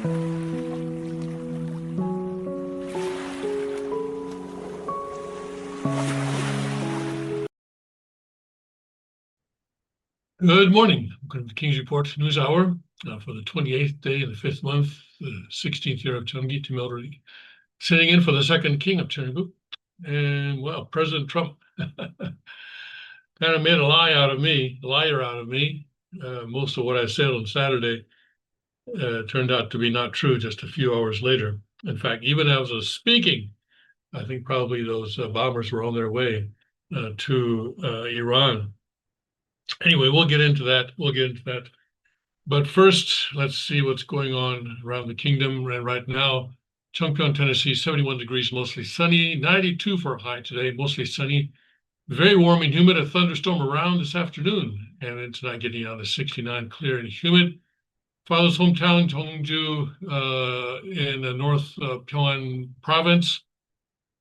Good morning. Welcome to the King's Report News Hour for the 28th day of the 5th month, the 16th year of Chungi Timilri, sitting in for the second king of Chungu. And, well, President Trump kind of made a liar out of me. Most of what I said on Saturday turned out to be not true just a few hours later. In fact, even as I was speaking, I think probably those bombers were on their way to Iran. Anyway, we'll get into that. But first, let's see what's going on around the kingdom. And right now, Chongpyeong, Tennessee, 71 degrees, mostly sunny, 92 for a high today, mostly sunny, very warm and humid. A thunderstorm around this afternoon, and then tonight getting down to 69, clear and humid. Father's hometown, Jeongju, in the North Pyongan province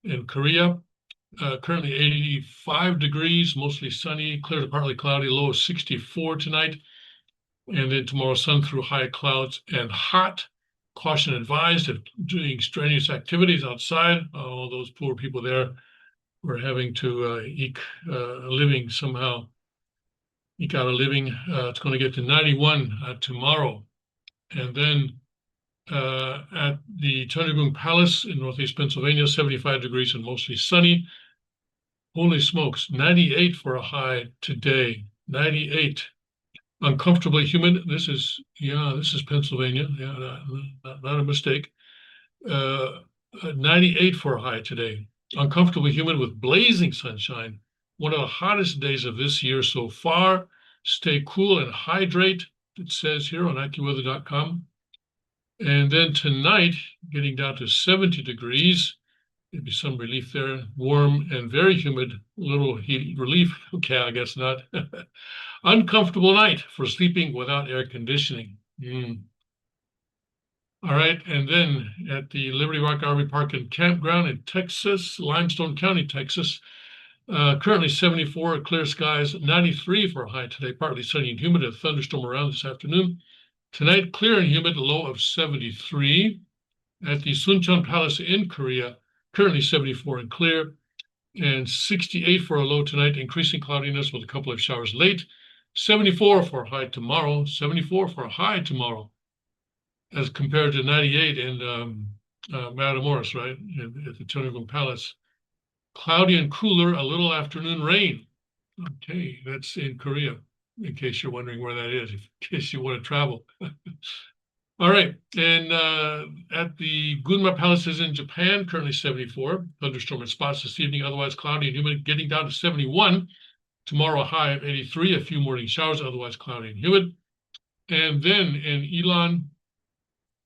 in Korea. Currently 85 degrees, mostly sunny, clear to partly cloudy, low of 64 tonight. And then tomorrow, sun through high clouds and hot. Caution advised if doing strenuous activities outside. All those poor people there were having to eke a living somehow. Eke out a living. It's going to get to 91 tomorrow. And then at the Cheonrygung Palace in Northeast Pennsylvania, 75 degrees and mostly sunny. Holy smokes, 98 for a high today. 98. Uncomfortably humid. This is Pennsylvania. Yeah, not a mistake. 98 for a high today. Uncomfortably humid with blazing sunshine. One of the hottest days of this year so far. Stay cool and hydrate, it says here on AccuWeather.com. And then tonight, getting down to 70 degrees. Maybe some relief there. Warm and very humid. Little heat relief. Okay, I guess not. Uncomfortable night for sleeping without air conditioning. All right, and then at the Liberty Rock RV Park and Campground in Texas, Limestone County, Texas, currently 74, clear skies, 93 for a high today, partly sunny and humid, a thunderstorm around this afternoon. Tonight, clear and humid, low of 73. At the Suncheon Palace in Korea, currently 74 and clear, and 68 for a low tonight, increasing cloudiness with a couple of showers late. 74 for a high tomorrow, 74 for a high tomorrow, as compared to 98 in Matamoros, right, at the Cheonrygung Palace. Cloudy and cooler, a little afternoon rain. Okay, that's in Korea, in case you're wondering where that is, in case you want to travel. All right, and at the Gunma Palaces in Japan, currently 74. Thunderstorm in spots this evening, otherwise cloudy and humid, getting down to 71. Tomorrow, a high of 83, a few morning showers, otherwise cloudy and humid. And then in Ilan,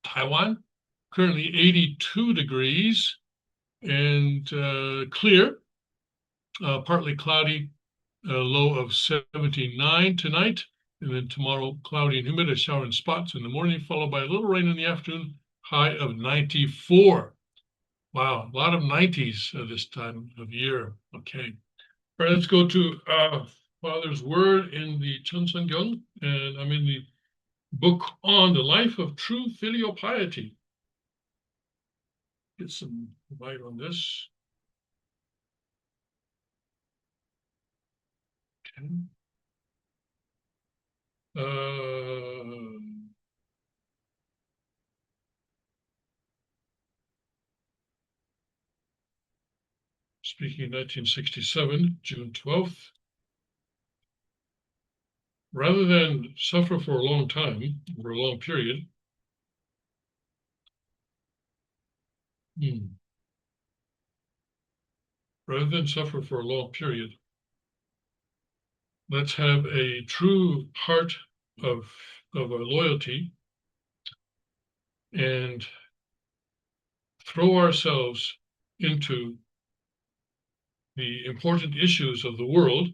Taiwan, currently 82 degrees and clear, partly cloudy, low of 79 tonight. And then tomorrow, cloudy and humid, a shower in spots in the morning, followed by a little rain in the afternoon, high of 94. Wow, a lot of 90s this time of year. Okay. All right, let's go to Father's Word in the Cheonseongeon, and I'm in the book on the life of true filial piety. Get some light on this. Okay. Speaking in 1967, June 12th. Rather than suffer for a long time, over a long period, rather than suffer for a long period, let's have a true heart of a loyalty and throw ourselves into the important issues of the world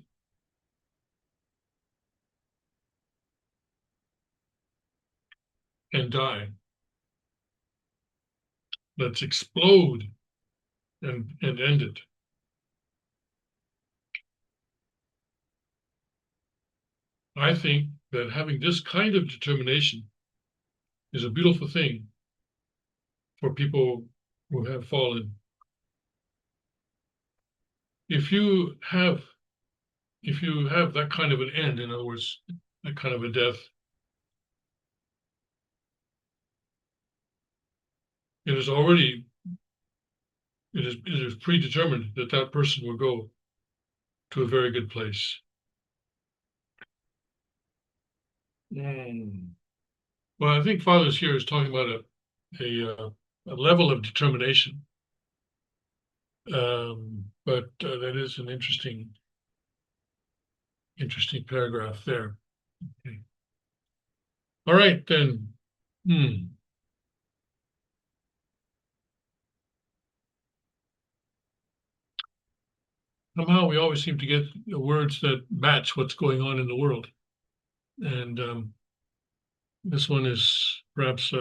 and die. Let's explode and end it. I think that having this kind of determination is a beautiful thing for people who have fallen. If you have that kind of an end, in other words, that kind of a death, it is predetermined that that person will go to a very good place. Well, I think Fathers here is talking about a level of determination, but that is an interesting paragraph there. Okay. All right, then. Somehow we always seem to get words that match what's going on in the world. And this one is perhaps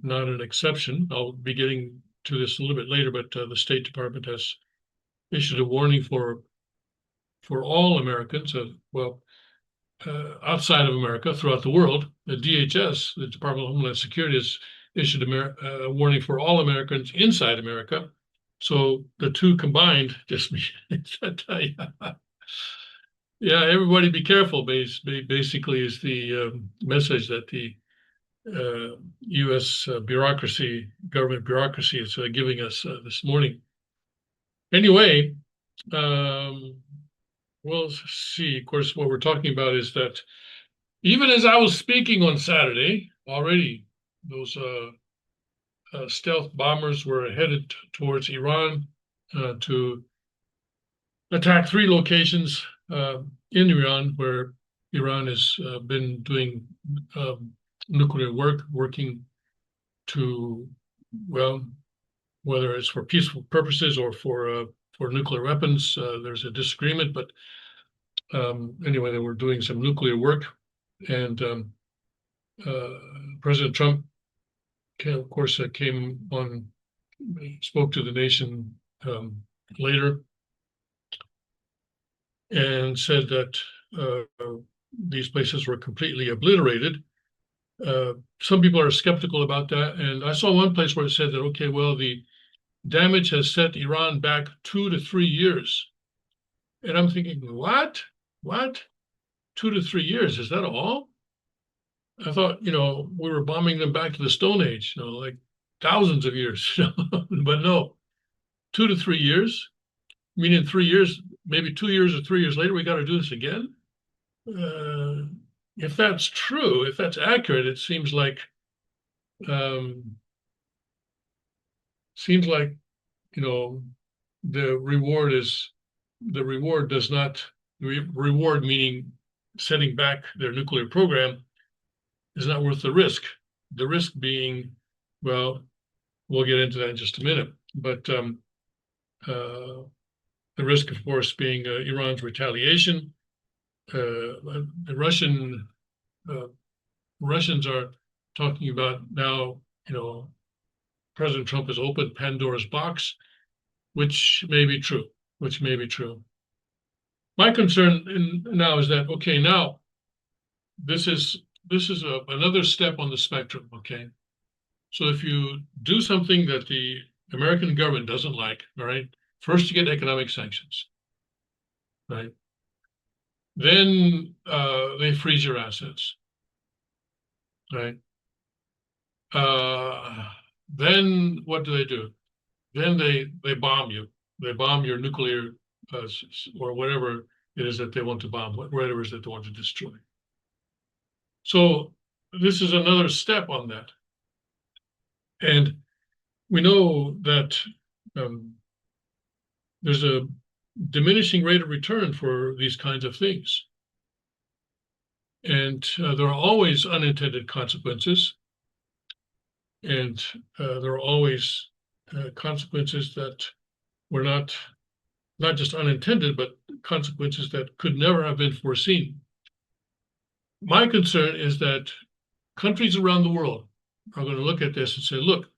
not an exception. I'll be getting to this a little bit later, but the State Department has issued a warning for all Americans, outside of America, throughout the world. The DHS, the Department of Homeland Security, has issued a warning for all Americans inside America. So the two combined just means yeah, everybody be careful. Basically, is the message that the U.S. government bureaucracy, is giving us this morning. Anyway, we'll see. Of course, what we're talking about is that even as I was speaking on Saturday, already those stealth bombers were headed towards Iran to attack 3 locations in Iran, where Iran has been doing nuclear working to, well, whether it's for peaceful purposes or for nuclear weapons. There's a disagreement, but anyway, they were doing some nuclear work, and President Trump, of course, came on, spoke to the nation later, and said that these places were completely obliterated. Some people are skeptical about that, and I saw one place where it said that, okay, well, the damage has set Iran back 2 to 3 years. And I'm thinking, what? 2 to 3 years, is that all? I thought, we were bombing them back to the Stone Age, like thousands of years. But no, 2 to 3 years, meaning 3 years, maybe 2 years or 3 years later, we got to do this again. If that's true, if that's accurate, it seems like the reward meaning setting back their nuclear program is not worth the risk. The risk being, well, we'll get into that in just a minute, but the risk, of course, being Iran's retaliation. The Russians are talking about now, President Trump has opened Pandora's box, which may be true. My concern now is that, okay, now this is another step on the spectrum, okay? So if you do something that the American government doesn't like, all right, first you get economic sanctions, right? Then they freeze your assets, right? Then what do? Then they bomb you. They bomb your nuclear or whatever it is that they want to bomb, whatever it is that they want to destroy. So this is another step on that. And we know that there's a diminishing rate of return for these kinds of things. And there are always unintended consequences. And there are always consequences that were not just unintended, but consequences that could never have been foreseen. My concern is that countries around the world are going to look at this and say, look,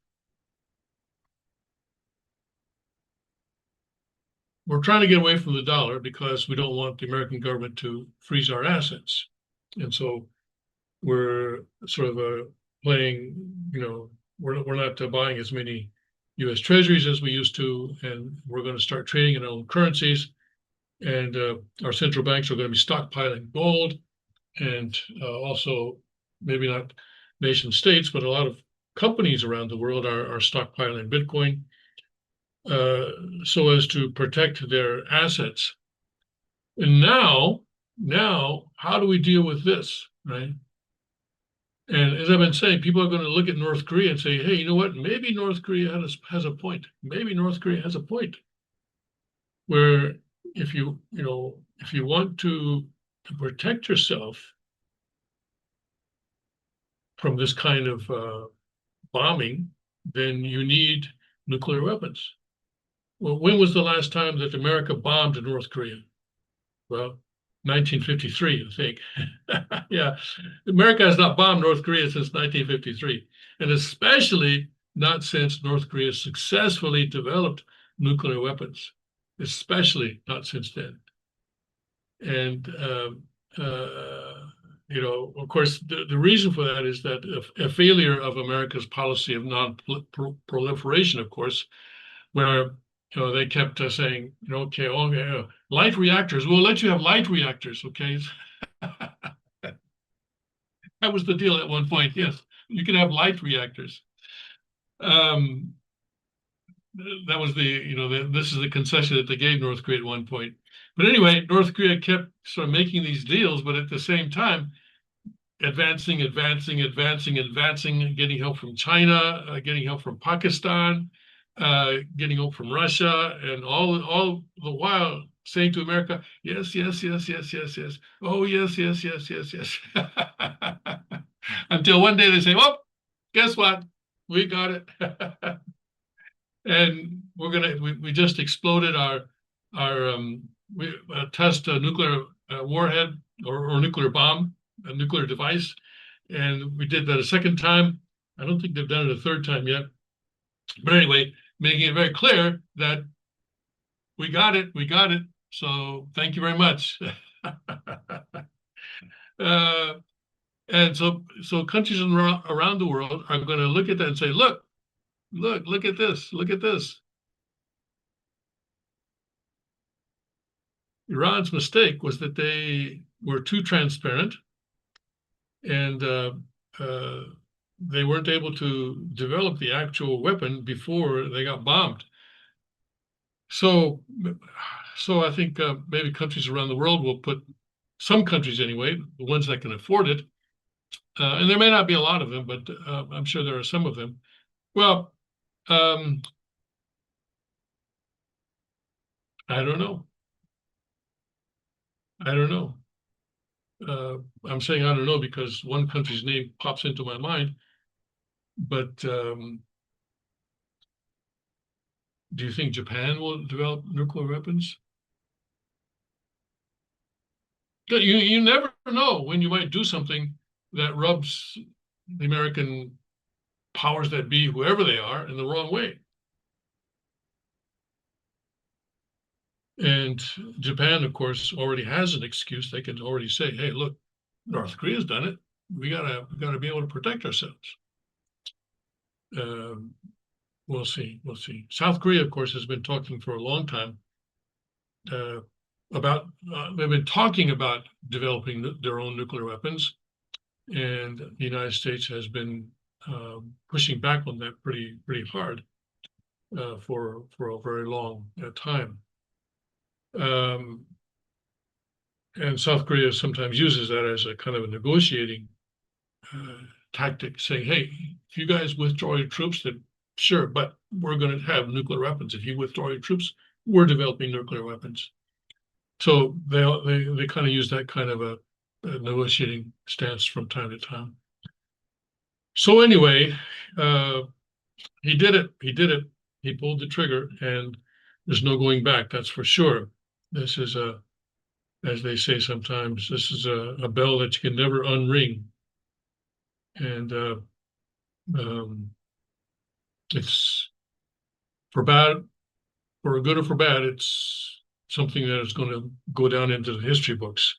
we're trying to get away from the dollar because we don't want the American government to freeze our assets. And so we're sort of playing, we're not buying as many U.S. treasuries as we used to, and we're going to start trading in our own currencies. And our central banks are going to be stockpiling gold, and also maybe not nation states, but a lot of companies around the world are stockpiling Bitcoin so as to protect their assets. And now, how do we deal with this, right? And as I've been saying, people are going to look at North Korea and say, hey, you know what? Maybe North Korea has a point. Maybe North Korea has a point where if if you want to protect yourself from this kind of bombing, then you need nuclear weapons. Well, when was the last time that America bombed North Korea? Well, 1953, I think. Yeah, America has not bombed North Korea since 1953, and especially not since North Korea successfully developed nuclear weapons, especially not since then. And of course, the reason for that is that a failure of America's policy of non-proliferation, of course, where they kept saying, okay, light reactors, we'll let you have light reactors, okay? That was the deal at one point. Yes, you can have light reactors. That was this is the concession that they gave North Korea at one point. But anyway, North Korea kept sort of making these deals, but at the same time, advancing, getting help from China, getting help from Pakistan, getting help from Russia, and all the while saying to America, yes, yes, yes, yes, yes, yes. Oh, yes, yes, yes, yes, yes. Until one day they say, well, guess what? We got it. And we just exploded our test a nuclear warhead or nuclear bomb, a nuclear device. And we did that a second time. I don't think they've done it a third time yet. But anyway, making it very clear that we got it. So thank you very much. And so countries around the world are going to look at that and say, look at this. Look at this. Iran's mistake was that they were too transparent, and they weren't able to develop the actual weapon before they got bombed. So I think maybe countries around the world will put, some countries anyway, the ones that can afford it, and there may not be a lot of them, but I'm sure there are some of them. Well, I don't know. I'm saying I don't know because one country's name pops into my mind. But do you think Japan will develop nuclear weapons? You never know when you might do something that rubs the American powers that be, whoever they are, in the wrong way. And Japan, of course, already has an excuse. They can already say, hey, look, North Korea's done it. We gotta be able to protect ourselves. We'll see. South Korea, of course, has been talking for a long time about they've been talking about developing their own nuclear weapons, and the United States has been pushing back on that pretty hard for a very long time. And South Korea sometimes uses that as a kind of a negotiating tactic, saying, hey, if you guys withdraw your troops, then sure, but we're going to have nuclear weapons. If you withdraw your troops, we're developing nuclear weapons. So they kind of use that kind of a negotiating stance from time to time. So anyway, he did it. He pulled the trigger, and there's no going back. That's for sure. This is as they say sometimes, this is a bell that you can never unring. And it's for bad, for good or for bad, it's something that is going to go down into the history books.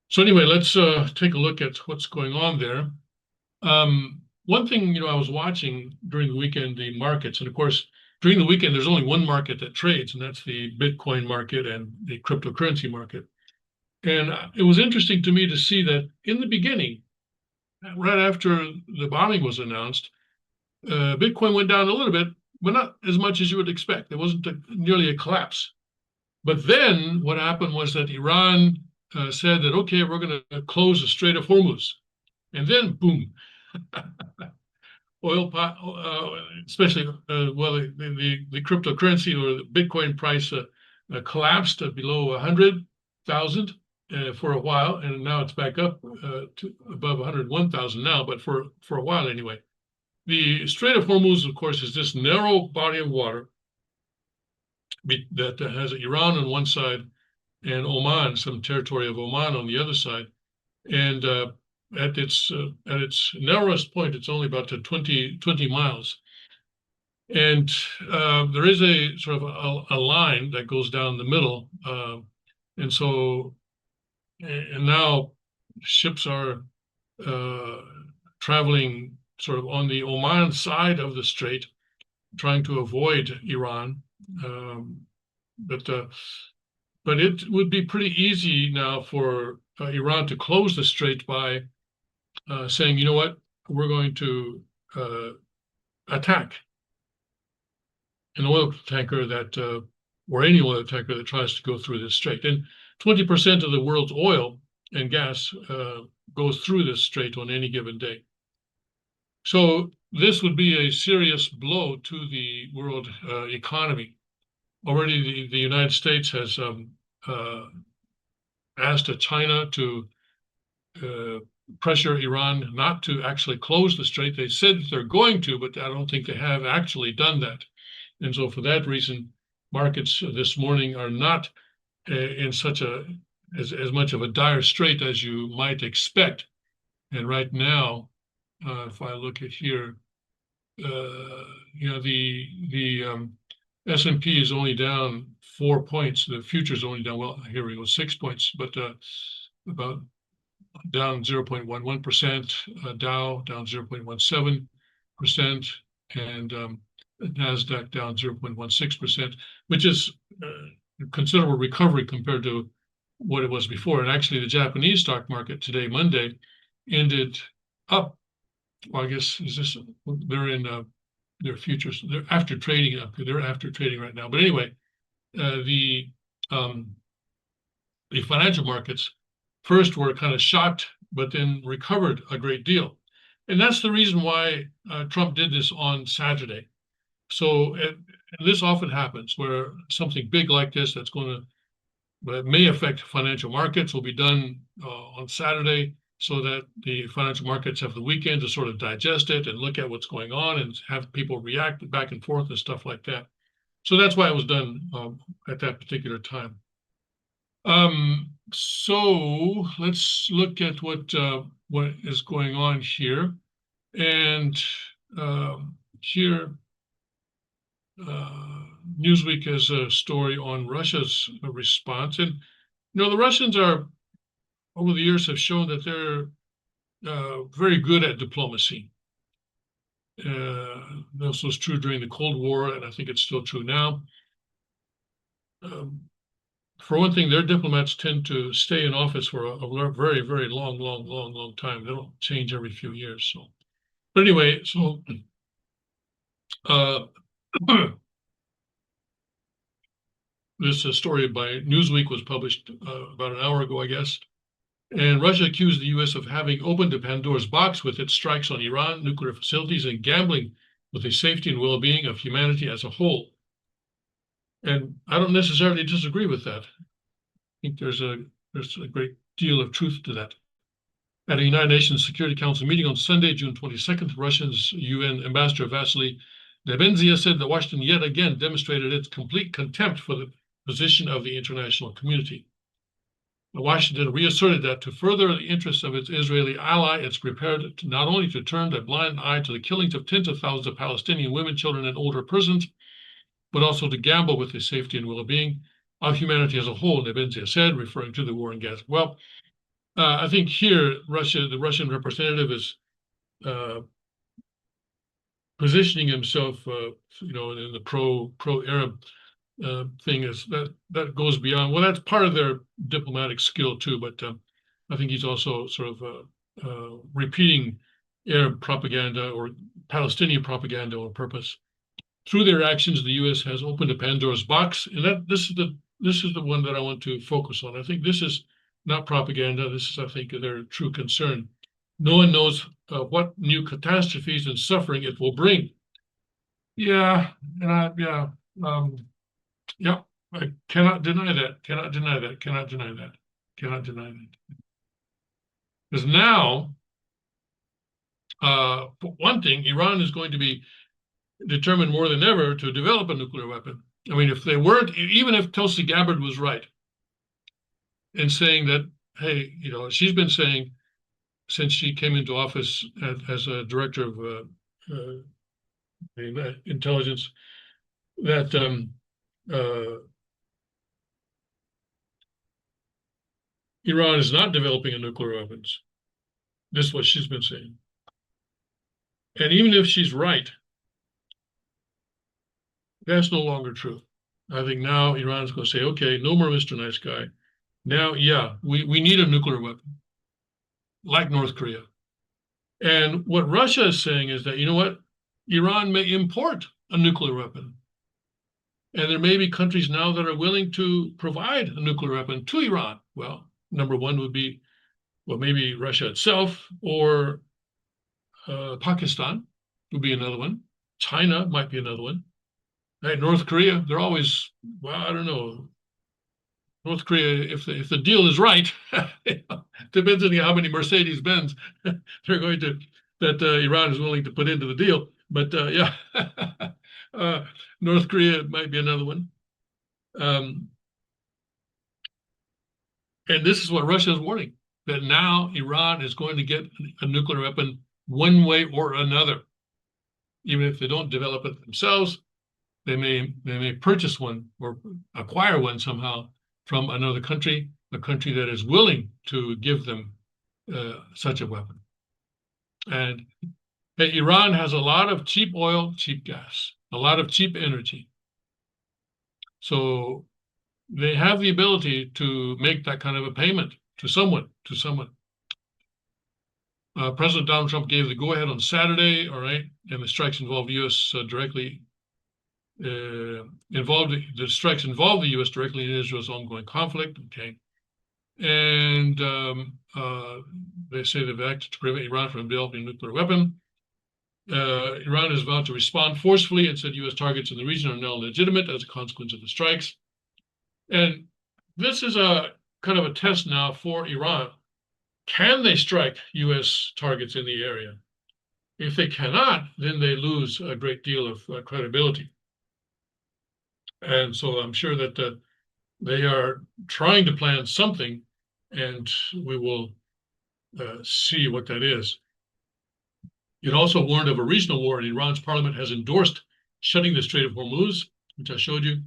So anyway, let's take a look at what's going on there. one thing, I was watching during the weekend, the markets, and of course, during the weekend, there's only one market that trades, and that's the Bitcoin market and the cryptocurrency market. And it was interesting to me to see that in the beginning, right after the bombing was announced, Bitcoin went down a little bit, but not as much as you would expect. There wasn't nearly a collapse. But then what happened was that Iran said that, okay, we're going to close the Strait of Hormuz. And then, boom, oil, especially, the cryptocurrency or the Bitcoin price collapsed below 100,000 for a while, and now it's back up to above 101,000 now, but for a while anyway. The Strait of Hormuz, of course, is this narrow body of water that has Iran on one side and Oman, some territory of Oman on the other side. And at its narrowest point, it's only about 20 miles. And there is a sort of a line that goes down the middle. And so, and now ships are traveling sort of on the Oman side of the strait, trying to avoid Iran. But it would be pretty easy now for Iran to close the strait by saying, you know what, we're going to attack an oil tanker that, or any oil tanker that tries to go through this strait. And 20% of the world's oil and gas goes through this strait on any given day. So this would be a serious blow to the world economy. Already the United States has asked China to pressure Iran not to actually close the strait. They said that they're going to, but I don't think they have actually done that. And so for that reason, markets this morning are not in such as much of a dire strait as you might expect. And right now, if I look at here, the S&P is only down 4 points. The future is only down, well, here we go, 6 points, but about down 0.11%, Dow down 0.17%, and NASDAQ down 0.16%, which is considerable recovery compared to what it was before. And actually, the Japanese stock market today, Monday, ended up. Well, I guess they're in their futures. They're after trading up. They're after trading right now. But anyway, the financial markets first were kind of shocked, but then recovered a great deal. And that's the reason why Trump did this on Saturday. So this often happens where something big like this that may affect financial markets will be done on Saturday, so that the financial markets have the weekend to sort of digest it and look at what's going on and have people react back and forth and stuff like that. So that's why it was done at that particular time. So let's look at what is going on here. And here, Newsweek has a story on Russia's response. And, the Russians over the years have shown that they're very good at diplomacy. This was true during the Cold War, and I think it's still true now. For one thing, their diplomats tend to stay in office for a very, very long time. They don't change every few years. So, but anyway, so this story by Newsweek was published about an hour ago, I guess. And Russia accused the U.S. of having opened a Pandora's box with its strikes on Iran, nuclear facilities, and gambling with the safety and well-being of humanity as a whole. And I don't necessarily disagree with that. I think there's a great deal of truth to that. At a United Nations Security Council meeting on Sunday, June 22nd, Russia's UN Ambassador Vasily Nebenzia said that Washington yet again demonstrated its complete contempt for the position of the international community. Washington reasserted that to further the interests of its Israeli ally, it's prepared to not only to turn a blind eye to the killings of tens of thousands of Palestinian women, children, and older persons, but also to gamble with the safety and well-being of humanity as a whole, Nebenzia said, referring to the war in Gaza. Well, I think here, the Russian representative is positioning himself, in the pro-Arab thing is that goes beyond. Well, that's part of their diplomatic skill too, but I think he's also sort of repeating Arab propaganda or Palestinian propaganda on purpose. Through their actions, the U.S. has opened a Pandora's box, and this is the one that I want to focus on. I think this is not propaganda. This is, I think, their true concern. No one knows what new catastrophes and suffering it will bring. Yeah, yeah, I cannot deny that. Cannot deny that. Cannot deny that. Cannot deny that. Because now, for one thing, Iran is going to be determined more than ever to develop a nuclear weapon. I mean, if they weren't, even if Tulsi Gabbard was right in saying that, hey, she's been saying since she came into office as a director of intelligence that Iran is not developing a nuclear weapons. This is what she's been saying. And even if she's right, that's no longer true. I think now Iran's going to say, okay, no more Mr. Nice Guy. Now, yeah, we need a nuclear weapon, like North Korea. And what Russia is saying is that, you know what, Iran may import a nuclear weapon. And there may be countries now that are willing to provide a nuclear weapon to Iran. Well, number one would be, well, maybe Russia itself, or Pakistan would be another one. China might be another one. Right, North Korea, they're always, well, I don't know. North Korea, if the deal is right, depends on how many Mercedes-Benz they're going to, that Iran is willing to put into the deal. But yeah, North Korea might be another one. And this is what Russia is warning, that now Iran is going to get a nuclear weapon one way or another. Even if they don't develop it themselves, they may purchase one or acquire one somehow from another country, a country that is willing to give them such a weapon. And Iran has a lot of cheap oil, cheap gas, a lot of cheap energy. So they have the ability to make that kind of a payment to someone. President Donald Trump gave the go-ahead on Saturday, all right, and the strikes involved U.S. directly. The strikes involved the U.S. directly in Israel's ongoing conflict. Okay, and they say they've acted to prevent Iran from developing a nuclear weapon. Iran is about to respond forcefully and said U.S. targets in the region are now legitimate as a consequence of the strikes. And this is a kind of a test now for Iran. Can they strike U.S. targets in the area? If they cannot, then they lose a great deal of credibility. And so I'm sure that they are trying to plan something, and we will see what that is. It also warned of a regional war, and Iran's parliament has endorsed shutting the Strait of Hormuz, which I showed you.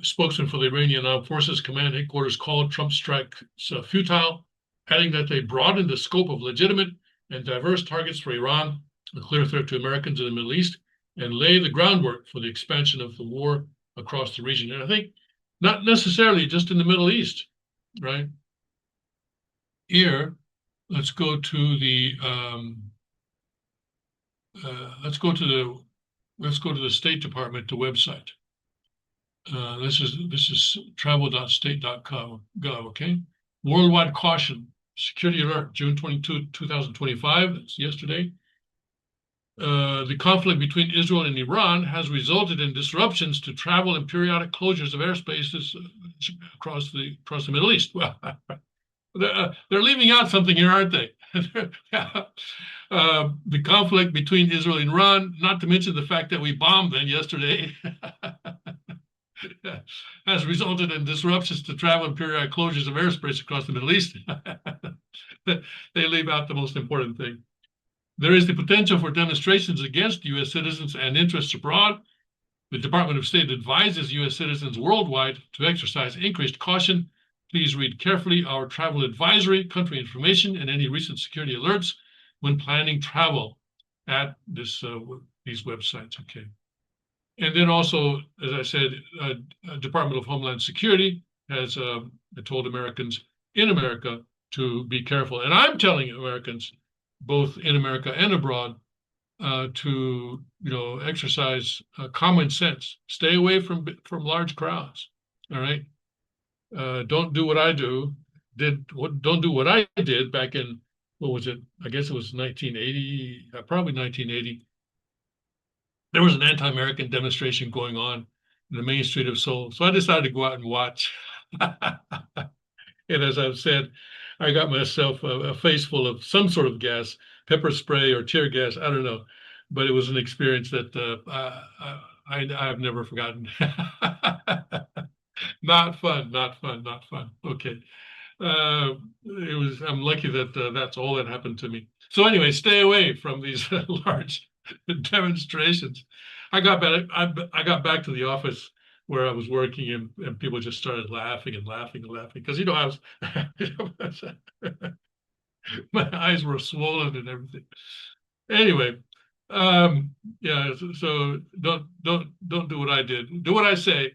Spokesman for the Iranian Armed Forces Command Headquarters called Trump's strikes futile, adding that they broadened the scope of legitimate and diverse targets for Iran, a clear threat to Americans in the Middle East, and lay the groundwork for the expansion of the war across the region. And I think not necessarily just in the Middle East, right? Here, let's go to the State Department, the website. This is travel.state.gov. Okay, worldwide caution, security alert, June 22, 2025. That's yesterday. The conflict between Israel and Iran has resulted in disruptions to travel and periodic closures of airspaces across the Middle East. Well, they're leaving out something here, aren't they? The conflict between Israel and Iran, not to mention the fact that we bombed them yesterday, has resulted in disruptions to travel and periodic closures of airspace across the Middle East. They leave out the most important thing. There is the potential for demonstrations against U.S. citizens and interests abroad. The Department of State advises U.S. citizens worldwide to exercise increased caution. Please read carefully our travel advisory, country information, and any recent security alerts when planning travel. at these websites. Okay. And then also, as I said, Department of Homeland Security has told Americans in America to be careful. And I'm telling Americans, both in America and abroad, to exercise common sense. Stay away from large crowds. All right. Don't do what I do. Don't do what I did back in, what was it? I guess it was 1980, probably 1980. There was an anti-American demonstration going on in the main street of Seoul. So I decided to go out and watch. And as I've said, I got myself a face full of some sort of gas, pepper spray or tear gas, I don't know. But it was an experience that I've never forgotten. Not fun, not fun, not fun. Okay. I'm lucky that that's all that happened to me. So anyway, stay away from these large demonstrations. I got back to the office where I was working, and people just started laughing and laughing and laughing because I was my eyes were swollen and everything. Anyway, yeah. So don't do what I did. Do what I say,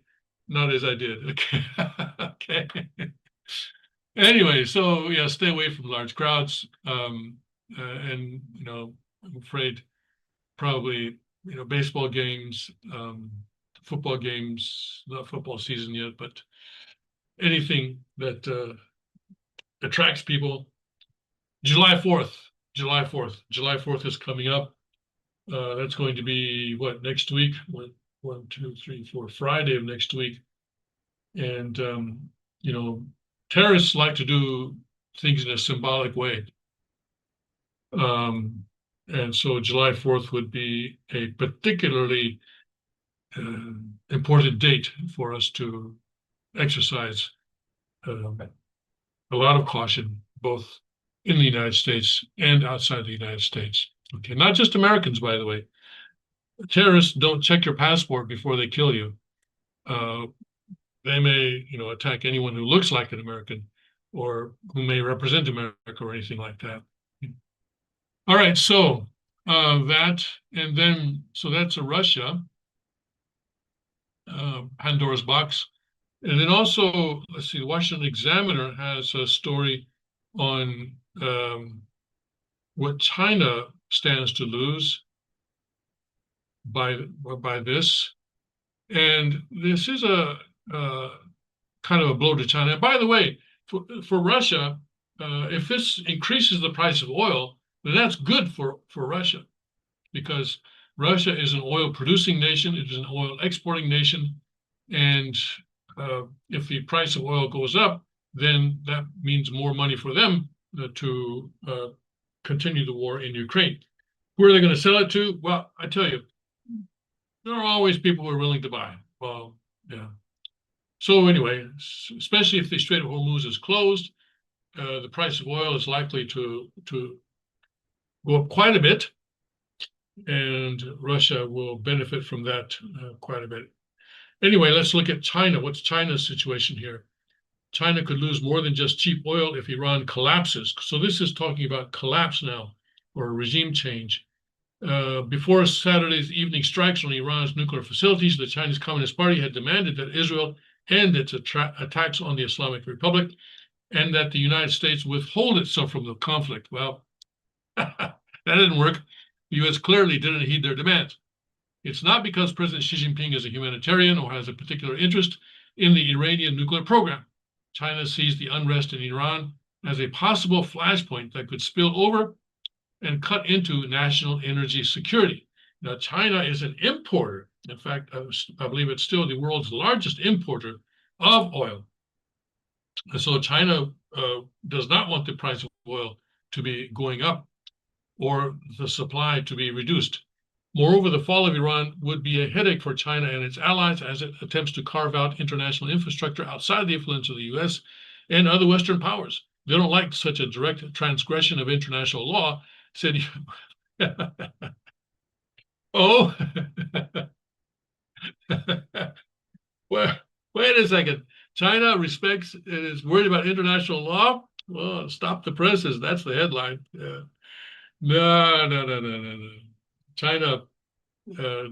not as I did. Okay. Okay. Anyway, so yeah, stay away from large crowds. And I'm afraid probably baseball games, football games, not football season yet, but anything that attracts people. July 4th is coming up. That's going to be what, next week? One, two, three, four, Friday of next week. And terrorists like to do things in a symbolic way. And so July 4th would be a particularly important date for us to exercise a lot of caution, both in the United States and outside the United States. Okay, not just Americans, by the way. Terrorists don't check your passport before they kill you. They may, attack anyone who looks like an American or who may represent America or anything like that. All right, so that's Russia, Pandora's box. And then also, let's see, the Washington Examiner has a story on what China stands to lose by this. And this is a kind of a blow to China. And by the way, for Russia, if this increases the price of oil, then that's good for Russia, because Russia is an oil producing nation, it is an oil exporting nation, and if the price of oil goes up, then that means more money for them to continue the war in Ukraine. Who are they going to sell it to? Well, I tell you, there are always people who are willing to buy. Well, yeah. So anyway, especially if the Strait of Hormuz is closed, the price of oil is likely to go up quite a bit, and Russia will benefit from that quite a bit. Anyway, let's look at China. What's China's situation here? China could lose more than just cheap oil if Iran collapses. So this is talking about collapse now, or regime change. Before Saturday's evening strikes on Iran's nuclear facilities, the Chinese Communist Party had demanded that Israel end its attacks on the Islamic Republic and that the United States withhold itself from the conflict. Well, that didn't work. The U.S. clearly didn't heed their demands. It's not because President Xi Jinping is a humanitarian or has a particular interest in the Iranian nuclear program. China sees the unrest in Iran as a possible flashpoint that could spill over and cut into national energy security. Now, China is an importer. In fact, I believe it's still the world's largest importer of oil. And so China does not want the price of oil to be going up or the supply to be reduced. Moreover, the fall of Iran would be a headache for China and its allies as it attempts to carve out international infrastructure outside the influence of the U.S. and other Western powers. They don't like such a direct transgression of international law, said. Oh, well, wait a second. China respects and is worried about international law? Well, stop the presses. That's the headline. Yeah. No. China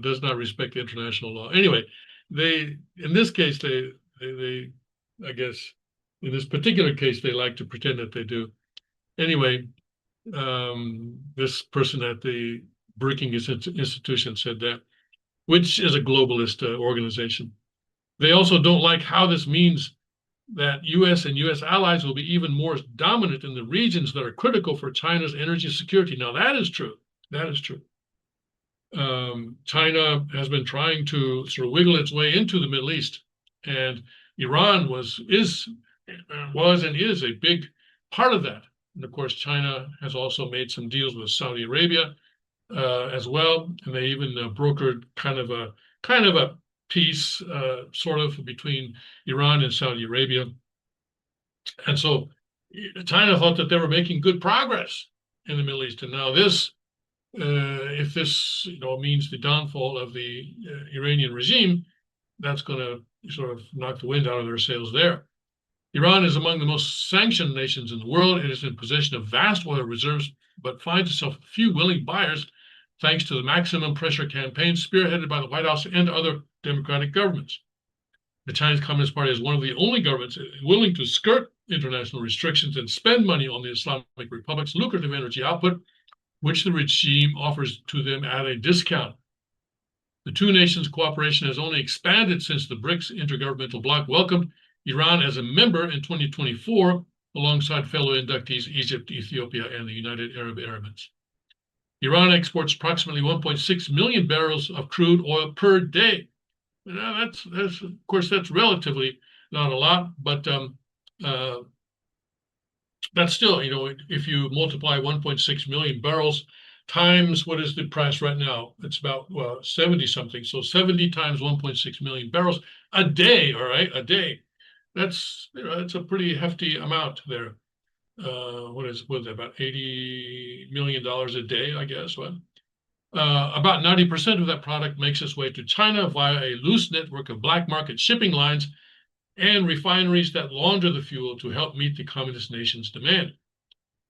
does not respect international law. Anyway, in this case, I guess, in this particular case, they like to pretend that they do. Anyway, this person at the Brookings Institution said that, which is a globalist organization. They also don't like how this means that U.S. and U.S. allies will be even more dominant in the regions that are critical for China's energy security. Now, that is true. That is true. China has been trying to sort of wiggle its way into the Middle East, and Iran was and is a big part of that. And of course, China has also made some deals with Saudi Arabia as well, and they even brokered kind of a peace sort of between Iran and Saudi Arabia. And so China thought that they were making good progress in the Middle East, and now if this means the downfall of the Iranian regime, that's going to sort of knock the wind out of their sails there. Iran is among the most sanctioned nations in the world. It is in possession of vast oil reserves, but finds itself few willing buyers thanks to the maximum pressure campaign spearheaded by the White House and other democratic governments. The Chinese Communist Party is one of the only governments willing to skirt international restrictions and spend money on the Islamic Republic's lucrative energy output, which the regime offers to them at a discount. The two nations' cooperation has only expanded since the BRICS intergovernmental bloc welcomed Iran as a member in 2024, alongside fellow inductees Egypt, Ethiopia, and the United Arab Emirates. Iran exports approximately 1.6 million barrels of crude oil per day. Now, of course, that's relatively not a lot, but that's still, if you multiply 1.6 million barrels times what is the price right now, it's about 70 something. So 70 times 1.6 million barrels a day, all right, a day. That's a pretty hefty amount there. What is that, about $80 million a day, I guess. What? About 90% of that product makes its way to China via a loose network of black market shipping lines and refineries that launder the fuel to help meet the communist nation's demand.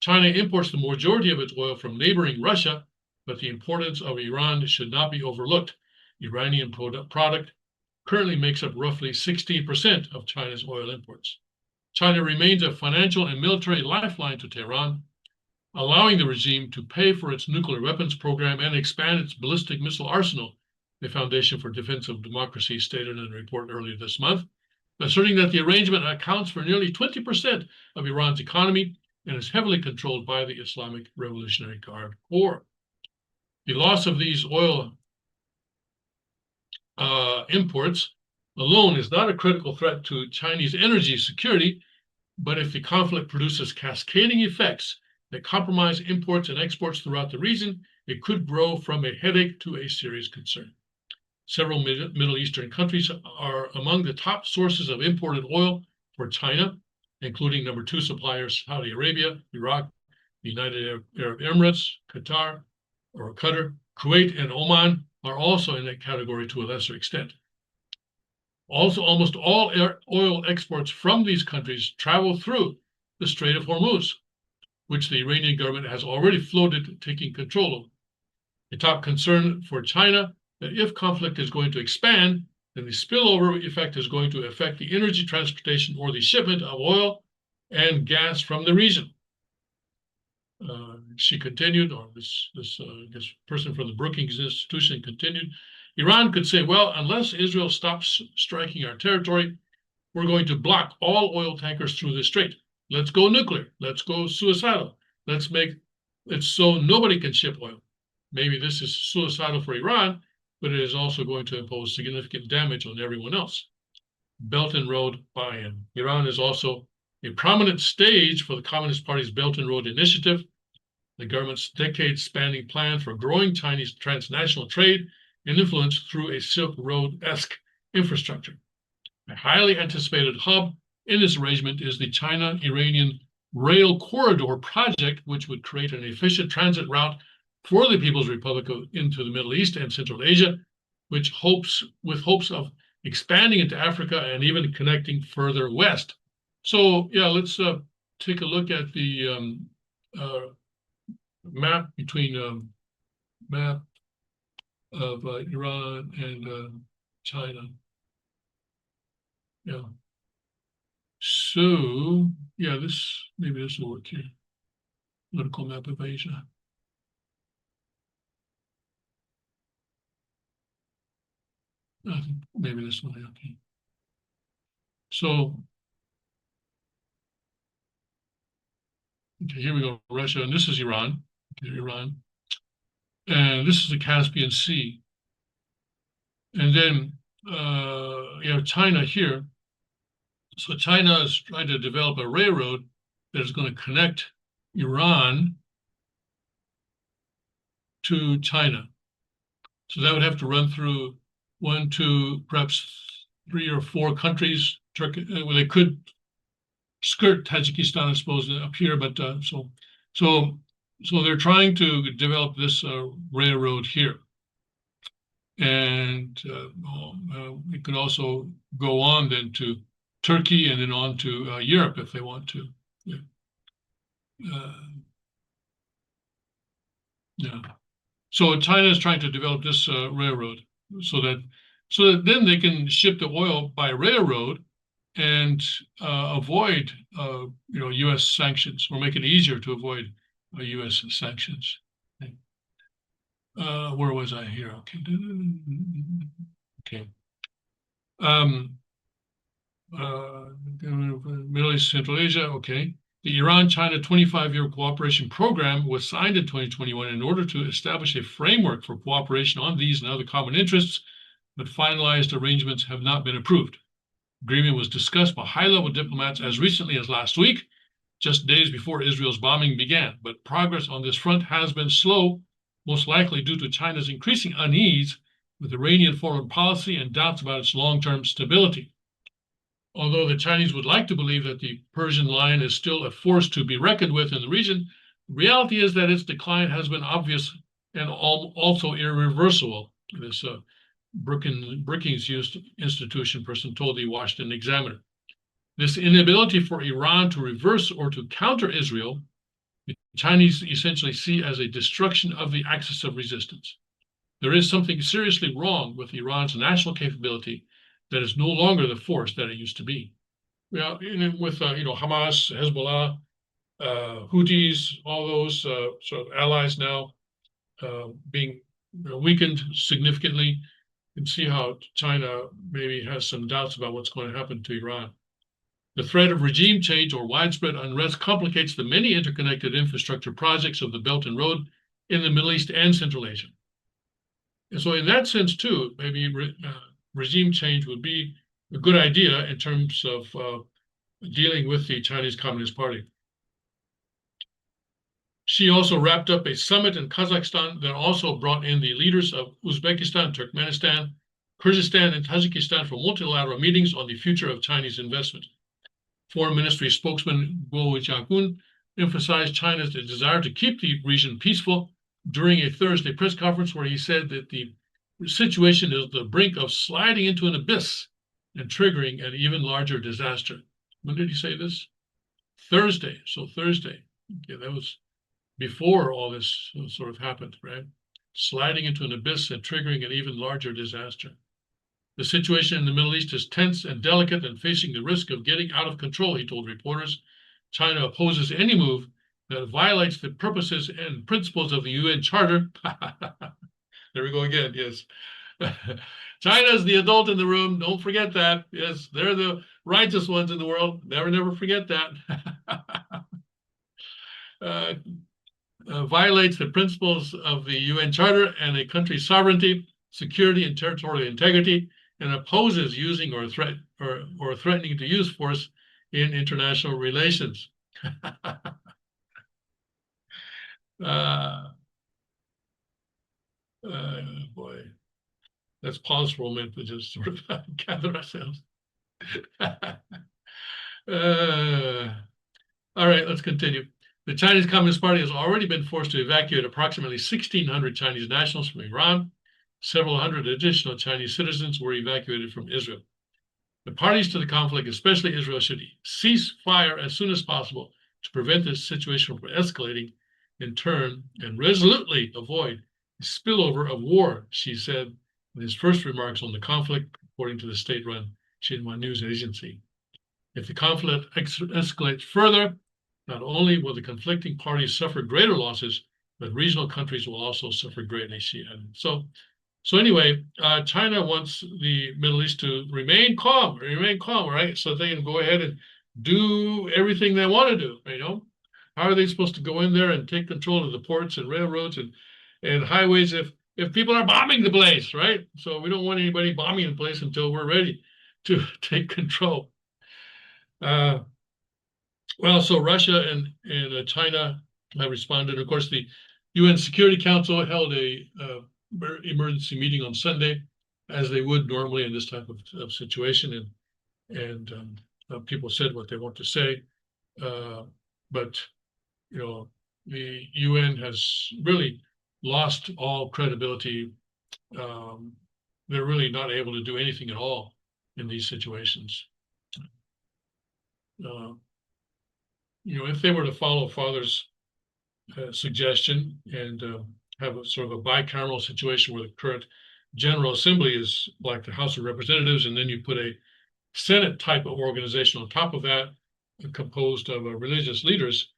China imports the majority of its oil from neighboring Russia, but the importance of Iran should not be overlooked. Iranian product currently makes up roughly 16% of China's oil imports. China remains a financial and military lifeline to Tehran, allowing the regime to pay for its nuclear weapons program and expand its ballistic missile arsenal, the Foundation for Defense of Democracy stated in a report earlier this month, asserting that the arrangement accounts for nearly 20% of Iran's economy and is heavily controlled by the Islamic Revolutionary Guard Corps. The loss of these oil imports alone is not a critical threat to Chinese energy security, but if the conflict produces cascading effects that compromise imports and exports throughout the region, it could grow from a headache to a serious concern. Several Middle Eastern countries are among the top sources of imported oil for China, including number 2 suppliers Saudi Arabia, Iraq, the United Arab Emirates, Qatar, Kuwait, and Oman are also in that category to a lesser extent. Also, almost all oil exports from these countries travel through the Strait of Hormuz, which the Iranian government has already floated taking control of. A top concern for China that if conflict is going to expand, then the spillover effect is going to affect the energy transportation or the shipment of oil and gas from the region. She continued, or this person from the Brookings Institution continued, Iran could say, well, unless Israel stops striking our territory, we're going to block all oil tankers through the strait. Let's go nuclear. Let's go suicidal. Let's make it so nobody can ship oil. Maybe this is suicidal for Iran, but it is also going to impose significant damage on everyone else. Belt and Road buy-in. Iran is also a prominent stage for the Communist Party's Belt and Road Initiative, the government's decade-spanning plan for growing Chinese transnational trade and influence through a Silk Road-esque infrastructure. A highly anticipated hub in this arrangement is the China-Iranian Rail Corridor project, which would create an efficient transit route for the People's Republic into the Middle East and Central Asia, with hopes of expanding into Africa and even connecting further west. So, yeah, let's take a look at the map between map of Iran and China. Yeah. So yeah, maybe this will work here. Political map of Asia. I think maybe this one. Okay. So okay, here we go. Russia, and this is Iran. Okay, Iran, and this is the Caspian Sea. And then you have China here. So China is trying to develop a railroad that is going to connect Iran to China. So that would have to run through 1, 2, perhaps 3 or 4 countries. Turkey, well, they could skirt Tajikistan, I suppose, up here, but so they're trying to develop this railroad here. And it could also go on then to Turkey and then on to Europe if they want to. Yeah. Yeah. So China is trying to develop this railroad so that then they can ship the oil by railroad and avoid U.S. sanctions, or make it easier to avoid U.S. sanctions. Okay. Where was I here? Okay. Okay. Middle East, Central Asia. Okay. The Iran-China 25-year cooperation program was signed in 2021 in order to establish a framework for cooperation on these and other common interests, but finalized arrangements have not been approved. Agreement was discussed by high-level diplomats as recently as last week, just days before Israel's bombing began. But progress on this front has been slow, most likely due to China's increasing unease with Iranian foreign policy and doubts about its long-term stability. Although the Chinese would like to believe that the Persian line is still a force to be reckoned with in the region, the reality is that its decline has been obvious and also irreversible. This Brookings Institution person told the Washington Examiner. This inability for Iran to reverse or to counter Israel, the Chinese essentially see as a destruction of the axis of resistance. There is something seriously wrong with Iran's national capability that is no longer the force that it used to be. Well, with Hamas, Hezbollah, Houthis, all those sort of allies now being weakened significantly, you can see how China maybe has some doubts about what's going to happen to Iran. The threat of regime change or widespread unrest complicates the many interconnected infrastructure projects of the Belt and Road in the Middle East and Central Asia. And so in that sense, too, maybe regime change would be a good idea in terms of dealing with the Chinese Communist Party. She also wrapped up a summit in Kazakhstan that also brought in the leaders of Uzbekistan, Turkmenistan, Kyrgyzstan, and Tajikistan for multilateral meetings on the future of Chinese investment. Foreign Ministry spokesman Guo Jiakun emphasized China's desire to keep the region peaceful during a Thursday press conference where he said that the situation is the brink of sliding into an abyss and triggering an even larger disaster. When did he say this? Thursday. So Thursday. Okay, that was before all this sort of happened, right? Sliding into an abyss and triggering an even larger disaster. The situation in the Middle East is tense and delicate and facing the risk of getting out of control, he told reporters. China opposes any move that violates the purposes and principles of the UN Charter. There we go again, yes. China's the adult in the room. Don't forget that. Yes, they're the righteous ones in the world. Never forget that. Violates the principles of the UN Charter and a country's sovereignty, security, and territorial integrity, and opposes using or threatening to use force in international relations. Boy, let's pause for a moment to just sort of gather ourselves. All right, let's continue. The Chinese Communist Party has already been forced to evacuate approximately 1,600 Chinese nationals from Iran. Several hundred additional Chinese citizens were evacuated from Israel. The parties to the conflict, especially Israel, should cease fire as soon as possible to prevent this situation from escalating in turn and resolutely avoid spillover of war, Xi said in his first remarks on the conflict, according to the state-run Xinhua news agency. If the conflict escalates further, not only will the conflicting parties suffer greater losses, but regional countries will also suffer greatly, Xi added. So anyway, China wants the Middle East to remain calm, right? So they can go ahead and do everything they want to do, you know? How are they supposed to go in there and take control of the ports and railroads and highways if people are bombing the place, right? So we don't want anybody bombing the place until we're ready to take control. Well, so Russia and China have responded. Of course, the UN Security Council held a emergency meeting on Sunday, as they would normally in this type of situation, and people said what they want to say, but you know, the UN has really lost all credibility. They're really not able to do anything at all in these situations. You know, if they were to follow Father's suggestion and have a sort of a bicameral situation where the current General Assembly is like the House of Representatives, and then you put a Senate type of organization on top of that, composed of religious leaders,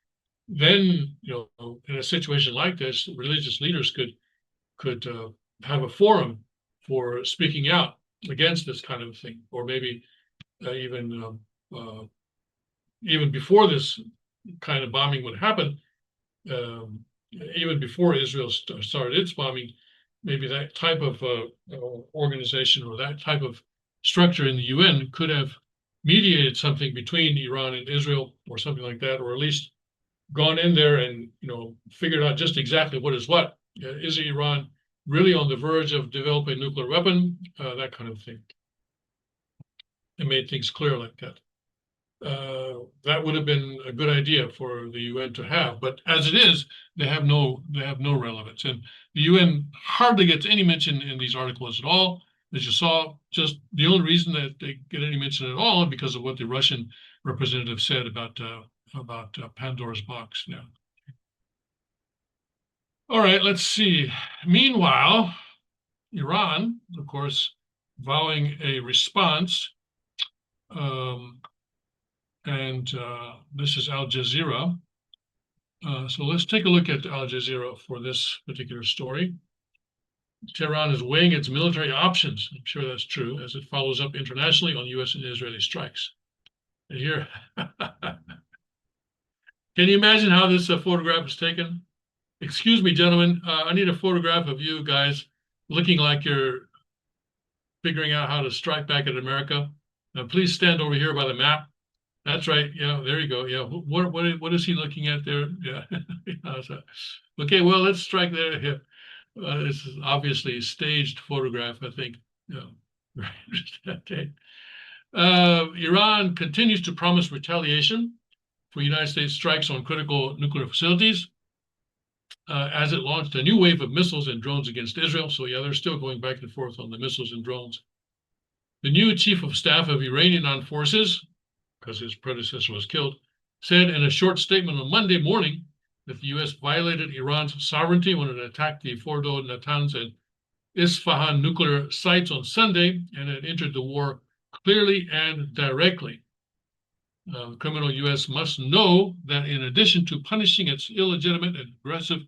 then, you know, in a situation like this, religious leaders could have a forum for speaking out against this kind of thing, or maybe even before this kind of bombing would happen, even before Israel started its bombing, maybe that type of organization or that type of structure in the UN could have mediated something between Iran and Israel or something like that, or at least gone in there and, you know, figured out just exactly what is what. Is Iran really on the verge of developing a nuclear weapon? That kind of thing. It made things clear like that. That would have been a good idea for the UN to have, but as it is, they have no relevance, and the UN hardly gets any mention in these articles at all. As you saw, just the only reason that they get any mention at all is because of what the Russian representative said about Pandora's box. Yeah. All right, let's see. Meanwhile, Iran, of course, vowing a response. And this is Al Jazeera. So let's take a look at Al Jazeera for this particular story. Tehran is weighing its military options. I'm sure that's true, as it follows up internationally on U.S. and Israeli strikes. And here, can you imagine how this photograph is taken? Excuse me, gentlemen, I need a photograph of you guys looking like you're figuring out how to strike back at America. Please stand over here by the map. That's right. Yeah, there you go. Yeah, what is he looking at there? Yeah. Okay, well, let's strike there. Yeah. This is obviously a staged photograph, I think. Yeah. Okay. Iran continues to promise retaliation for United States strikes on critical nuclear facilities as it launched a new wave of missiles and drones against Israel. So yeah, they're still going back and forth on the missiles and drones. The new chief of staff of Iranian armed forces, because his predecessor was killed, said in a short statement on Monday morning that the U.S. violated Iran's sovereignty when it attacked the Fordo, Natanz, and Isfahan nuclear sites on Sunday, and it entered the war clearly and directly. The criminal U.S. must know that in addition to punishing its illegitimate and aggressive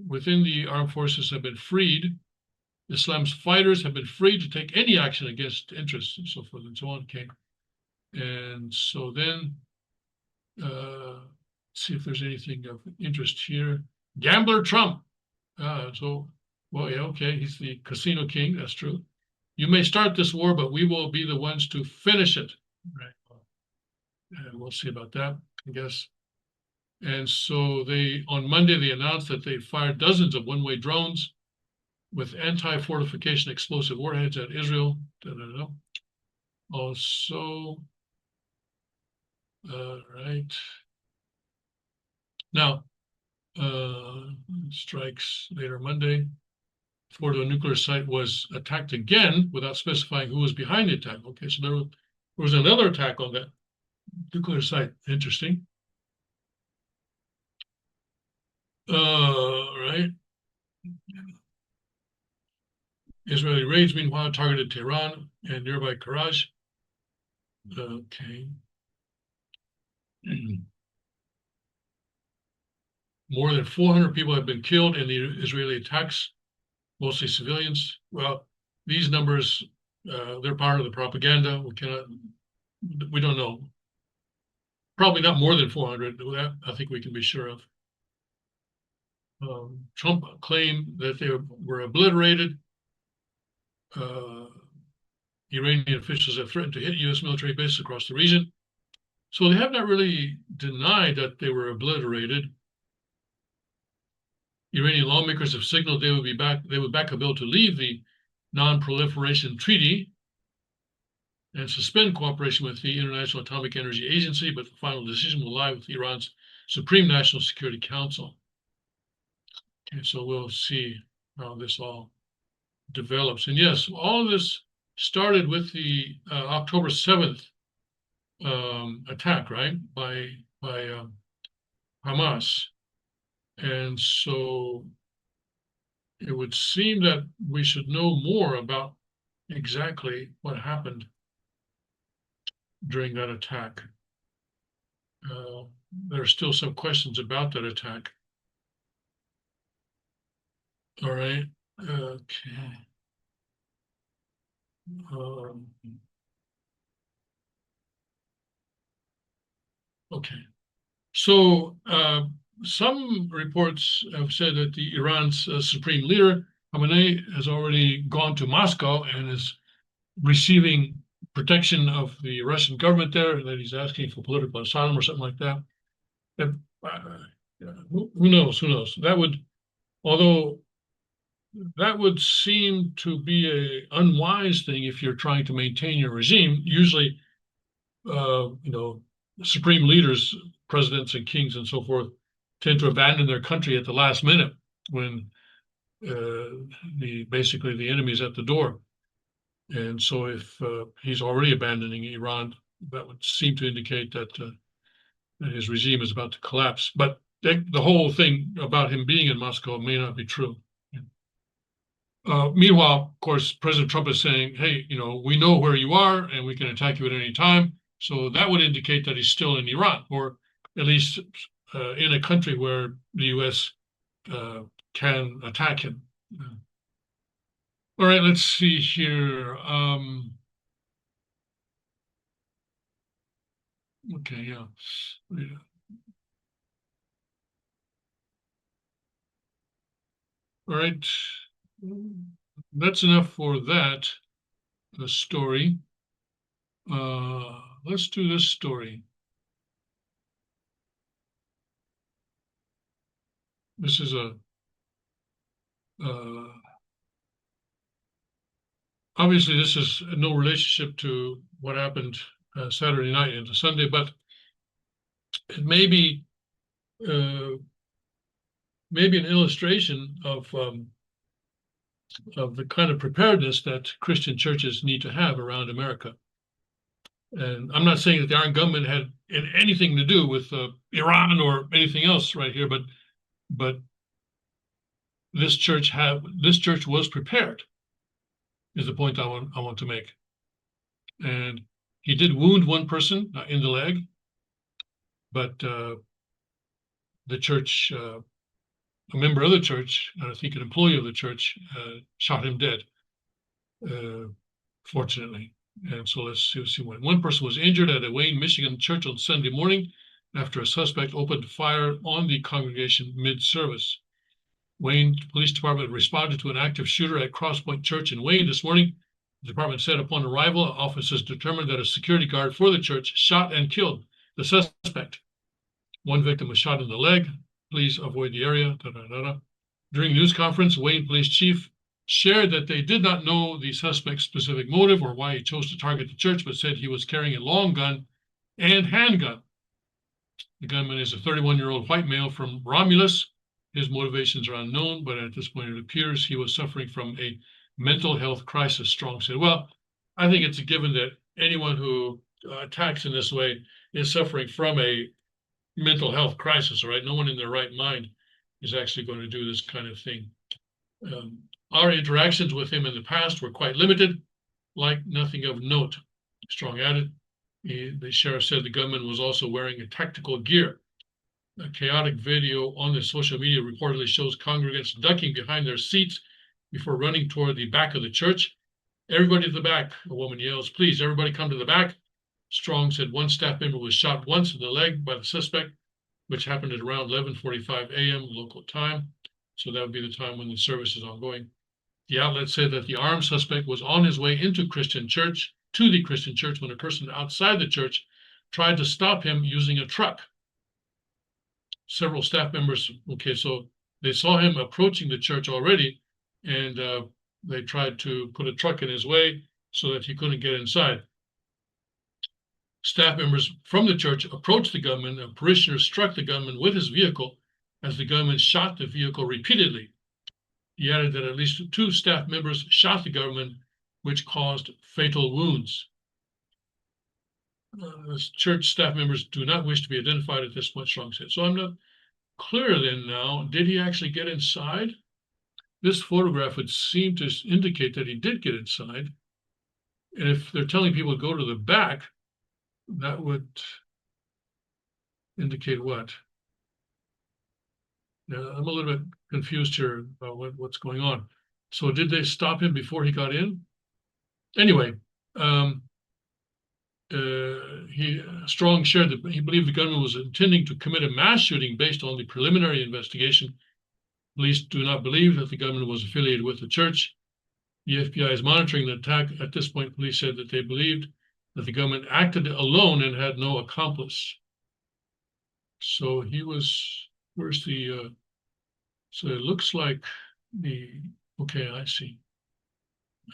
within the armed forces have been freed, Islam's fighters have been free to take any action against interests and so forth and so on. Okay. And so then, see if there's anything of interest here. Gambler Trump. Well, yeah, okay. He's the casino king. That's true. You may start this war, but we will be the ones to finish it. Right. And we'll see about that, I guess. And so on Monday, they announced that they fired dozens of one-way drones with anti-fortification explosive warheads at Israel. Also, right. Now, strikes later Monday. Fordo nuclear site was attacked again without specifying who was behind the attack. Okay, so there was another attack on that nuclear site. Interesting. Israeli raids, meanwhile, targeted Tehran and nearby Karaj. Okay. More than 400 people have been killed in the Israeli attacks, mostly civilians. Well, these numbers, they're part of the propaganda. We don't know. Probably not more than 400. That I think we can be sure of. Trump claimed that they were obliterated. Iranian officials have threatened to hit U.S. military bases across the region. So they have not really denied that they were obliterated. Iranian lawmakers have signaled they would back a bill to leave the Non-Proliferation Treaty and suspend cooperation with the International Atomic Energy Agency, but the final decision will lie with Iran's Supreme National Security Council. Okay, so we'll see how this all develops. And yes, all of this started with the October 7th attack, right, by Hamas. And so it would seem that we should know more about exactly what happened during that attack. There are still some questions about that attack. All right. Okay. Okay. So some reports have said that Iran's supreme leader, Khamenei, has already gone to Moscow and is receiving protection of the Russian government there, that he's asking for political asylum or something like that. And, who knows? Who knows? Although that would seem to be an unwise thing if you're trying to maintain your regime. Usually, supreme leaders, presidents and kings and so forth, tend to abandon their country at the last minute when basically the enemy is at the door. And so if he's already abandoning Iran, that would seem to indicate that his regime is about to collapse. But the whole thing about him being in Moscow may not be true. Meanwhile, of course, President Trump is saying, hey, we know where you are and we can attack you at any time. So that would indicate that he's still in Iran, or at least in a country where the U.S. Can attack him. All right, let's see here. Okay, yeah. All right. That's enough for that, the story. Let's do this story. This is obviously this is no relationship to what happened Saturday night into Sunday, but it may be maybe an illustration of the kind of preparedness that Christian churches need to have around America. And I'm not saying that the Iron Gunman had anything to do with Iran or anything else right here, but this church was prepared, is the point I want to make. And he did wound one person in the leg, but the church, a member of the church, I think an employee of the church, shot him dead, fortunately. And so let's see when. One person was injured at a Wayne, Michigan church on Sunday morning after a suspect opened fire on the congregation mid-service. Wayne Police Department responded to an active shooter at Crosspoint Church in Wayne this morning. The department said upon arrival, officers determined that a security guard for the church shot and killed the suspect. One victim was shot in the leg. Please avoid the area. During the news conference, Wayne Police Chief shared that they did not know the suspect's specific motive or why he chose to target the church, but said he was carrying a long gun and handgun. The gunman is a 31-year-old white male from Romulus. His motivations are unknown, but at this point it appears he was suffering from a mental health crisis, Strong said. Well, I think it's a given that anyone who attacks in this way is suffering from a mental health crisis, right? No one in their right mind is actually going to do this kind of thing. Our interactions with him in the past were quite limited, like nothing of note. Strong added. The sheriff said the gunman was also wearing a tactical gear. A chaotic video on the social media reportedly shows congregants ducking behind their seats before running toward the back of the church. Everybody to the back, a woman yells. Please, everybody come to the back. Strong said one staff member was shot once in the leg by the suspect, which happened at around 11:45 a.m. local time. So that would be the time when the service is ongoing. The outlet said that the armed suspect was on his way into the Christian church when a person outside the church tried to stop him using a truck. Several staff members, okay, so they saw him approaching the church already, and they tried to put a truck in his way so that he couldn't get inside. Staff members from the church approached the gunman, and parishioners struck the gunman with his vehicle as the gunman shot the vehicle repeatedly. He added that at least 2 staff members shot the gunman, which caused fatal wounds. Church staff members do not wish to be identified at this point, Strong said. So I'm not clear then now, did he actually get inside? This photograph would seem to indicate that he did get inside. And if they're telling people to go to the back, that would indicate what? Now, I'm a little bit confused here about what's going on. So did they stop him before he got in? Anyway, Strong shared that he believed the gunman was intending to commit a mass shooting based on the preliminary investigation. Police do not believe that the gunman was affiliated with the church. The FBI is monitoring the attack. At this point, police said that they believed that the gunman acted alone and had no accomplice. So he was, where's the, so it looks like okay, I see.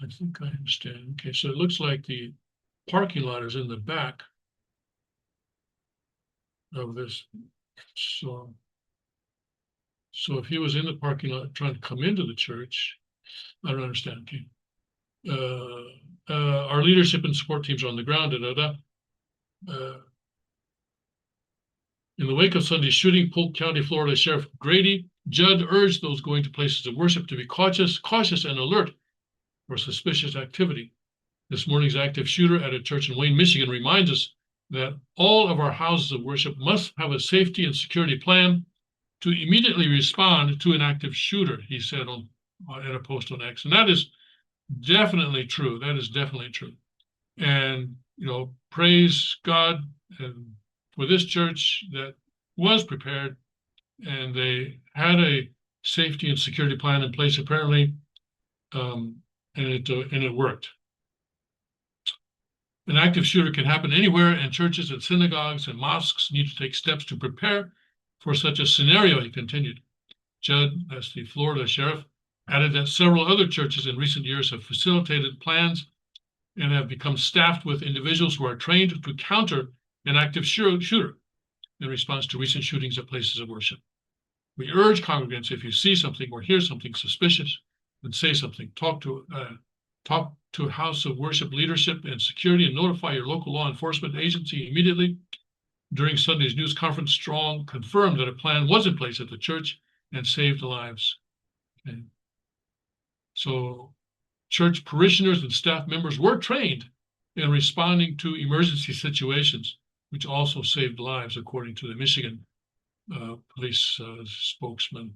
I think I understand. Okay, so it looks like the parking lot is in the back of this. So if he was in the parking lot trying to come into the church, I don't understand. Okay. Our leadership and support teams are on the ground. In the wake of Sunday's shooting, Polk County, Florida Sheriff Grady Judd urged those going to places of worship to be cautious and alert for suspicious activity. This morning's active shooter at a church in Wayne, Michigan reminds us that all of our houses of worship must have a safety and security plan to immediately respond to an active shooter, he said in a post on X. And that is definitely true. That is definitely true. And, praise God for this church that was prepared, and they had a safety and security plan in place, apparently, and it worked. An active shooter can happen anywhere, and churches and synagogues and mosques need to take steps to prepare for such a scenario, he continued. Judd, that's the Florida sheriff, added that several other churches in recent years have facilitated plans and have become staffed with individuals who are trained to counter an active shooter in response to recent shootings at places of worship. We urge congregants, if you see something or hear something suspicious, then say something. Talk to house of worship leadership and security and notify your local law enforcement agency immediately. During Sunday's news conference, Strong confirmed that a plan was in place at the church and saved lives. Okay. So church parishioners and staff members were trained in responding to emergency situations, which also saved lives, according to the Michigan police spokesman.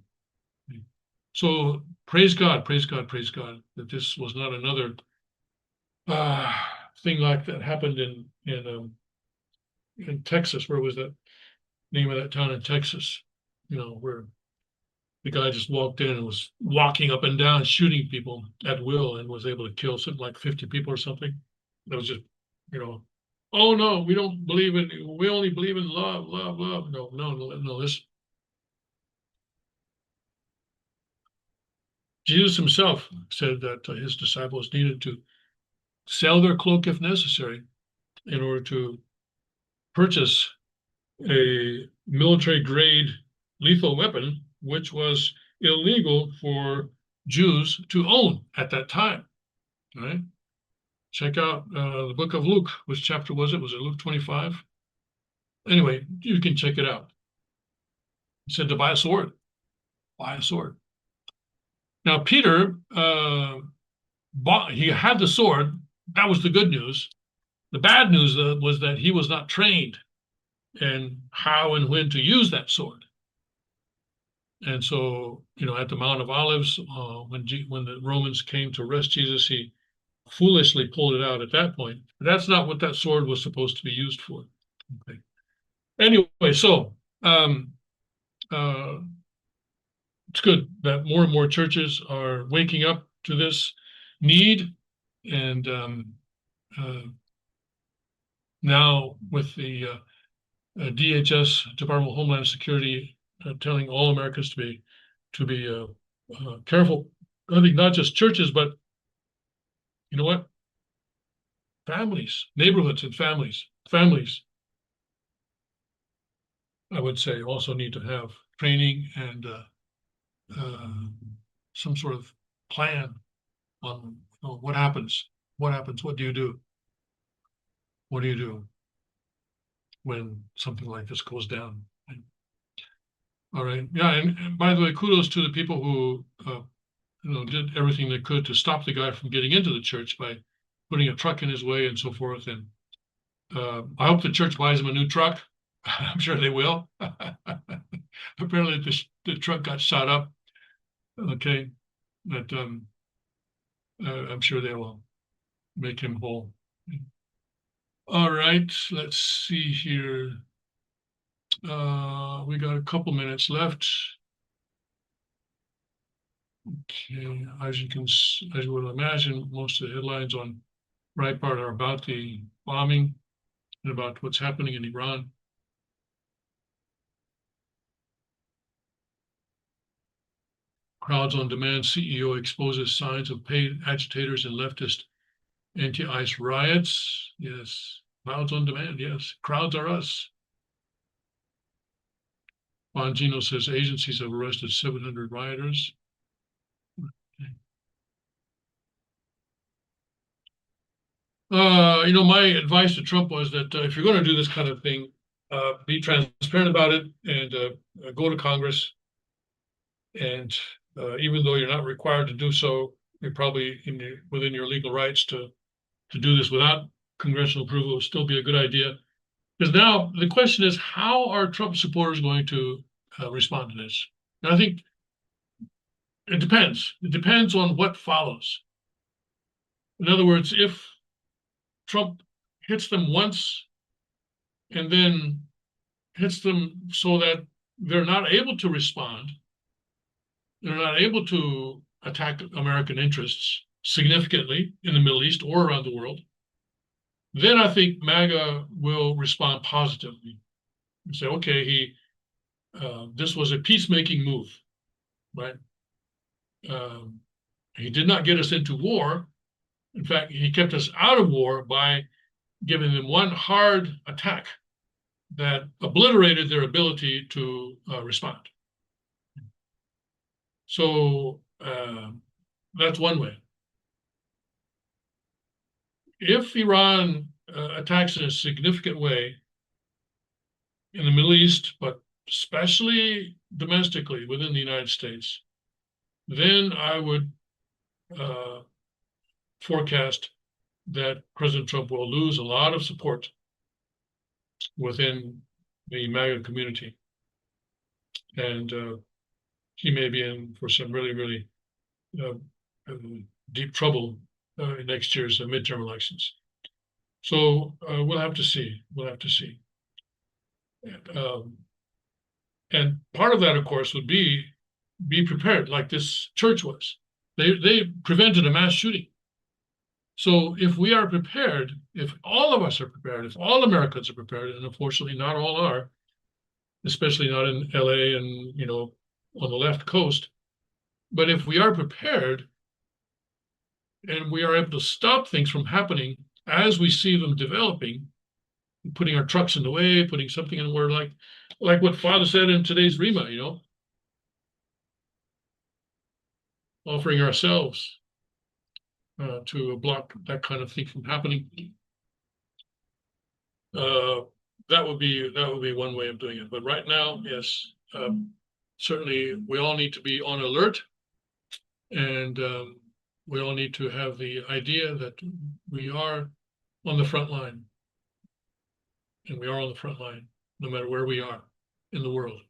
So praise God that this was not another thing like that happened in Texas. Where was that name of that town in Texas? Where the guy just walked in and was walking up and down, shooting people at will, and was able to kill something like 50 people or something. That was just, oh no, we don't believe in, we only believe in love. No. Jesus himself said that his disciples needed to sell their cloak if necessary in order to purchase a military-grade lethal weapon, which was illegal for Jews to own at that time. All right? Check out the book of Luke. Which chapter was it? Was it Luke 25? Anyway, you can check it out. He said to buy a sword. Buy a sword. Now, Peter, he had the sword. That was the good news. The bad news was that he was not trained in how and when to use that sword. And so, at the Mount of Olives, when the Romans came to arrest Jesus, he foolishly pulled it out at that point. But that's not what that sword was supposed to be used for. Okay. Anyway, so uh, it's good that more and more churches are waking up to this need, and uh, now with the DHS, Department of Homeland Security, telling all Americans to be careful. I think not just churches, but you know what? Families, neighborhoods, and families. I would say also need to have training and uh, some sort of plan on what happens. What happens? What do you do? What do you do when something like this goes down? All right. Yeah. And by the way, kudos to the people who did everything they could to stop the guy from getting into the church by putting a truck in his way and so forth. And I hope the church buys him a new truck. I'm sure they will. Apparently, the truck got shot up. Okay, but I'm sure they will make him whole. All right, let's see here. We got a couple minutes left. Okay, as you would imagine, most of the headlines on Breitbart are about the bombing and about what's happening in Iran. Crowds on Demand CEO exposes signs of paid agitators and leftist anti-ICE riots. Yes, Crowds on Demand. Yes, crowds are us. Bongino says agencies have arrested 700 rioters. My advice to Trump was that if you're going to do this kind of thing, be transparent about it and go to Congress. And even though you're not required to do so, you're probably within your legal rights to do this without congressional approval. It would still be a good idea. Because now the question is, how are Trump supporters going to respond to this? And I think it depends. It depends on what follows. In other words, if Trump hits them once and then hits them so that they're not able to respond, they're not able to attack American interests significantly in the Middle East or around the world, then I think MAGA will respond positively and say, okay, this was a peacemaking move, right? He did not get us into war. In fact, he kept us out of war by giving them one hard attack that obliterated their ability to respond. So that's one way. If Iran attacks in a significant way in the Middle East, but especially domestically within the United States, then I would forecast that President Trump will lose a lot of support within the MAGA community. And he may be in for some really, really deep trouble in next year's midterm elections. So we'll have to see. We'll have to see. And part of that, of course, would be prepared, like this church was. They prevented a mass shooting. So if we are prepared, if all of us are prepared, if all Americans are prepared, and unfortunately not all are, especially not in LA and on the left coast, but if we are prepared and we are able to stop things from happening as we see them developing, putting our trucks in the way, putting something in where like what Father said in today's Rima, offering ourselves to block that kind of thing from happening. That would be one way of doing it. But right now, yes, certainly we all need to be on alert And we all need to have the idea that we are on the front line. And we are on the front line, no matter where we are in the world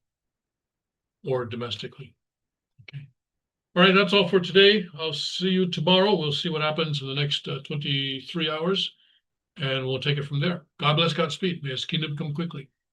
or domestically. Okay. All right, that's all for today. I'll see you tomorrow. We'll see what happens in the next 23 hours, and we'll take it from there. God bless, Godspeed. May His kingdom come quickly.